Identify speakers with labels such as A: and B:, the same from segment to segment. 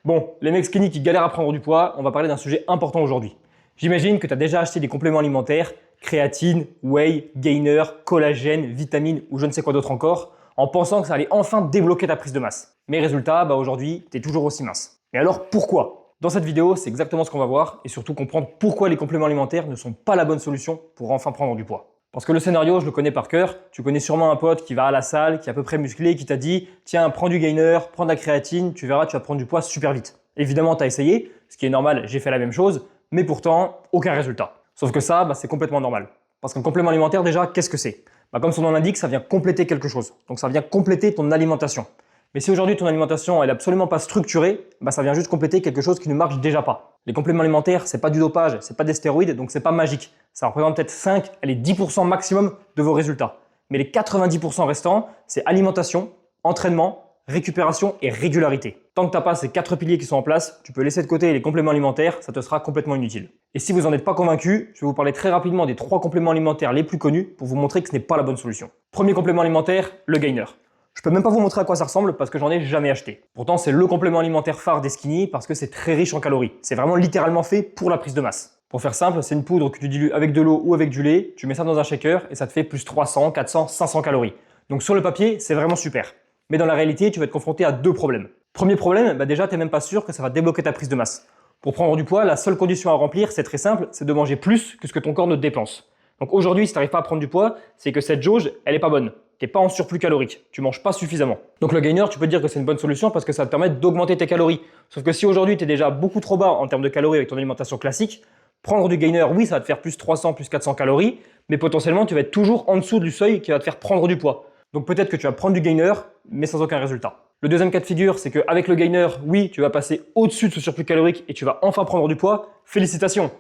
A: Bon, les mecs skinny qui galèrent à prendre du poids, on va parler d'un sujet important aujourd'hui. J'imagine que tu as déjà acheté des compléments alimentaires, créatine, whey, gainer, collagène, vitamines ou je ne sais quoi d'autre encore, en pensant que ça allait enfin débloquer ta prise de masse. Mais résultat, aujourd'hui, tu es toujours aussi mince. Et alors pourquoi? Dans cette vidéo, c'est exactement ce qu'on va voir et surtout comprendre pourquoi les compléments alimentaires ne sont pas la bonne solution pour enfin prendre du poids. Parce que le scénario, je le connais par cœur. Tu connais sûrement un pote qui va à la salle, qui est à peu près musclé, qui t'a dit « Tiens, prends du gainer, prends de la créatine, tu verras, tu vas prendre du poids super vite. » Évidemment, tu as essayé, ce qui est normal, j'ai fait la même chose, mais pourtant, aucun résultat. Sauf que ça, c'est complètement normal. Parce qu'un complément alimentaire, déjà, qu'est-ce que c'est? Comme son nom l'indique, ça vient compléter quelque chose. Donc ça vient compléter ton alimentation. Mais si aujourd'hui ton alimentation elle est absolument pas structurée, ça vient juste compléter quelque chose qui ne marche déjà pas. Les compléments alimentaires, c'est pas du dopage, c'est pas des stéroïdes, donc c'est pas magique. Ça représente peut-être 5, allez 10% maximum de vos résultats. Mais les 90% restants, c'est alimentation, entraînement, récupération et régularité. Tant que tu n'as pas ces 4 piliers qui sont en place, tu peux laisser de côté les compléments alimentaires, ça te sera complètement inutile. Et si vous n'en êtes pas convaincu, je vais vous parler très rapidement des 3 compléments alimentaires les plus connus pour vous montrer que ce n'est pas la bonne solution. Premier complément alimentaire, le gainer. Je peux même pas vous montrer à quoi ça ressemble parce que j'en ai jamais acheté. Pourtant, c'est le complément alimentaire phare des skinny parce que c'est très riche en calories. C'est vraiment littéralement fait pour la prise de masse. Pour faire simple, c'est une poudre que tu dilues avec de l'eau ou avec du lait, tu mets ça dans un shaker et ça te fait plus 300, 400, 500 calories. Donc sur le papier, c'est vraiment super. Mais dans la réalité, tu vas être confronté à 2 problèmes. Premier problème, déjà, tu n'es même pas sûr que ça va débloquer ta prise de masse. Pour prendre du poids, la seule condition à remplir, c'est très simple, c'est de manger plus que ce que ton corps ne dépense. Donc aujourd'hui, si tu n'arrives pas à prendre du poids, c'est que cette jauge, elle est pas bonne. Tu n'es pas en surplus calorique, tu manges pas suffisamment. Donc le gainer, tu peux te dire que c'est une bonne solution parce que ça va te permettre d'augmenter tes calories. Sauf que si aujourd'hui tu es déjà beaucoup trop bas en termes de calories avec ton alimentation classique, prendre du gainer, oui, ça va te faire plus 300, plus 400 calories, mais potentiellement tu vas être toujours en dessous du seuil qui va te faire prendre du poids. Donc peut-être que tu vas prendre du gainer, mais sans aucun résultat. Le deuxième cas de figure, c'est qu'avec le gainer, oui, tu vas passer au-dessus de ce surplus calorique et tu vas enfin prendre du poids. Félicitations!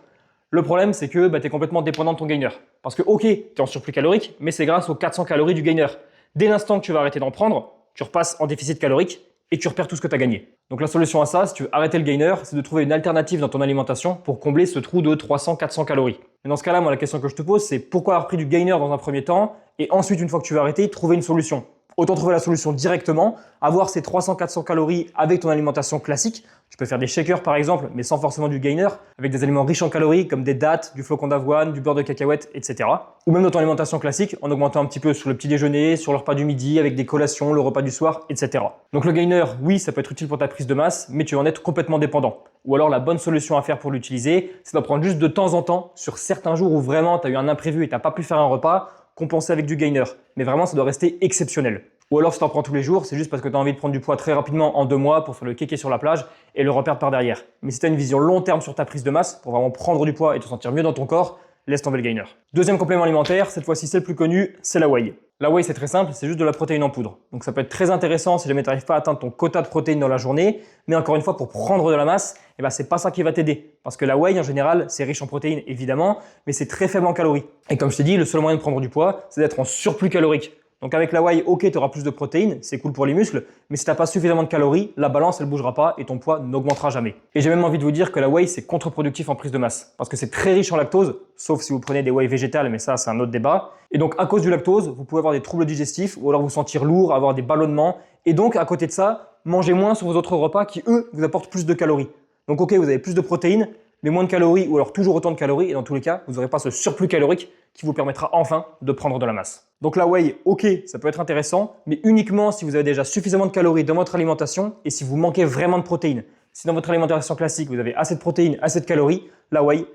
A: Le problème, c'est que tu es complètement dépendant de ton gainer. Parce que ok, tu es en surplus calorique, mais c'est grâce aux 400 calories du gainer. Dès l'instant que tu vas arrêter d'en prendre, tu repasses en déficit calorique et tu repères tout ce que tu as gagné. Donc la solution à ça, si tu veux arrêter le gainer, c'est de trouver une alternative dans ton alimentation pour combler ce trou de 300-400 calories. Mais dans ce cas-là, moi, la question que je te pose, c'est pourquoi avoir pris du gainer dans un premier temps et ensuite, une fois que tu vas arrêter, trouver une solution. Autant trouver la solution directement, avoir ces 300-400 calories avec ton alimentation classique. Tu peux faire des shakers par exemple, mais sans forcément du gainer, avec des aliments riches en calories comme des dattes, du flocon d'avoine, du beurre de cacahuète, etc. Ou même dans ton alimentation classique, en augmentant un petit peu sur le petit déjeuner, sur le repas du midi, avec des collations, le repas du soir, etc. Donc le gainer, oui, ça peut être utile pour ta prise de masse, mais tu vas en être complètement dépendant. Ou alors la bonne solution à faire pour l'utiliser, c'est d'en prendre juste de temps en temps, sur certains jours où vraiment tu as eu un imprévu et tu n'as pas pu faire un repas, compenser avec du gainer. Mais vraiment, ça doit rester exceptionnel. Ou alors, si tu en prends tous les jours, c'est juste parce que tu as envie de prendre du poids très rapidement en 2 mois pour faire le kéké sur la plage et le reperdre par derrière. Mais si tu as une vision long terme sur ta prise de masse, pour vraiment prendre du poids et te sentir mieux dans ton corps, laisse tomber le gainer. Deuxième complément alimentaire, cette fois-ci c'est le plus connu, c'est la whey. La whey, c'est très simple, c'est juste de la protéine en poudre. Donc ça peut être très intéressant si jamais tu n'arrives pas à atteindre ton quota de protéines dans la journée. Mais encore une fois, pour prendre de la masse, c'est pas ça qui va t'aider. Parce que la whey, en général, c'est riche en protéines, évidemment, mais c'est très faible en calories. Et comme je t'ai dit, le seul moyen de prendre du poids, c'est d'être en surplus calorique. Donc avec la whey, ok, tu auras plus de protéines, c'est cool pour les muscles, mais si tu n'as pas suffisamment de calories, la balance, elle ne bougera pas et ton poids n'augmentera jamais. Et j'ai même envie de vous dire que la whey, c'est contre-productif en prise de masse, parce que c'est très riche en lactose, sauf si vous prenez des whey végétales, mais ça, c'est un autre débat. Et donc, à cause du lactose, vous pouvez avoir des troubles digestifs, ou alors vous sentir lourd, avoir des ballonnements, et donc, à côté de ça, mangez moins sur vos autres repas qui, eux, vous apportent plus de calories. Donc ok, vous avez plus de protéines, mais moins de calories ou alors toujours autant de calories et dans tous les cas, vous n'aurez pas ce surplus calorique qui vous permettra enfin de prendre de la masse. Donc la whey, ok, ça peut être intéressant, mais uniquement si vous avez déjà suffisamment de calories dans votre alimentation et si vous manquez vraiment de protéines. Si dans votre alimentation classique, vous avez assez de protéines, assez de calories, la whey,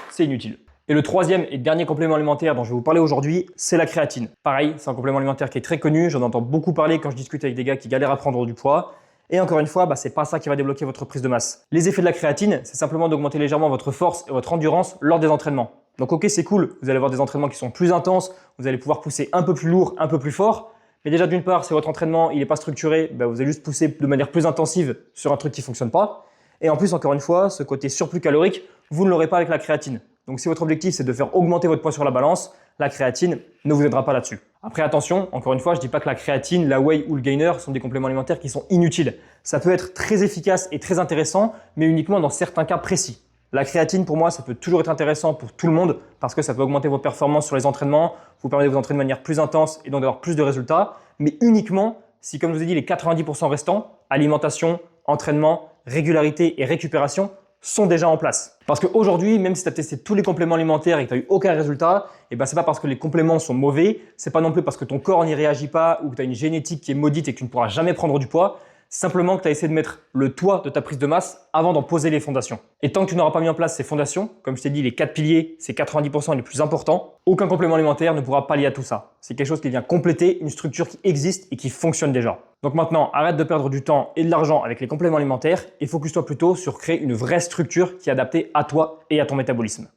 A: c'est inutile. Et le troisième et dernier complément alimentaire dont je vais vous parler aujourd'hui, c'est la créatine. Pareil, c'est un complément alimentaire qui est très connu, j'en entends beaucoup parler quand je discute avec des gars qui galèrent à prendre du poids. Et encore une fois, c'est pas ça qui va débloquer votre prise de masse. Les effets de la créatine, c'est simplement d'augmenter légèrement votre force et votre endurance lors des entraînements. Donc ok, c'est cool, vous allez avoir des entraînements qui sont plus intenses, vous allez pouvoir pousser un peu plus lourd, un peu plus fort. Mais déjà d'une part, si votre entraînement il n'est pas structuré, vous allez juste pousser de manière plus intensive sur un truc qui ne fonctionne pas. Et en plus, encore une fois, ce côté surplus calorique, vous ne l'aurez pas avec la créatine. Donc si votre objectif c'est de faire augmenter votre poids sur la balance, la créatine ne vous aidera pas là-dessus. Après attention, encore une fois, je ne dis pas que la créatine, la whey ou le gainer sont des compléments alimentaires qui sont inutiles. Ça peut être très efficace et très intéressant, mais uniquement dans certains cas précis. La créatine, pour moi, ça peut toujours être intéressant pour tout le monde parce que ça peut augmenter vos performances sur les entraînements, vous permet de vous entraîner de manière plus intense et donc d'avoir plus de résultats, mais uniquement si, comme je vous ai dit, les 90% restants, alimentation, entraînement, régularité et récupération sont déjà en place. Parce qu'aujourd'hui, même si tu as testé tous les compléments alimentaires et que tu n'as eu aucun résultat, c'est pas parce que les compléments sont mauvais, c'est pas non plus parce que ton corps n'y réagit pas ou que tu as une génétique qui est maudite et que tu ne pourras jamais prendre du poids. Simplement que tu as essayé de mettre le toit de ta prise de masse avant d'en poser les fondations. Et tant que tu n'auras pas mis en place ces fondations, comme je t'ai dit, les 4 piliers, c'est 90% les plus importants, aucun complément alimentaire ne pourra pallier à tout ça. C'est quelque chose qui vient compléter une structure qui existe et qui fonctionne déjà. Donc maintenant, arrête de perdre du temps et de l'argent avec les compléments alimentaires et focus-toi plutôt sur créer une vraie structure qui est adaptée à toi et à ton métabolisme.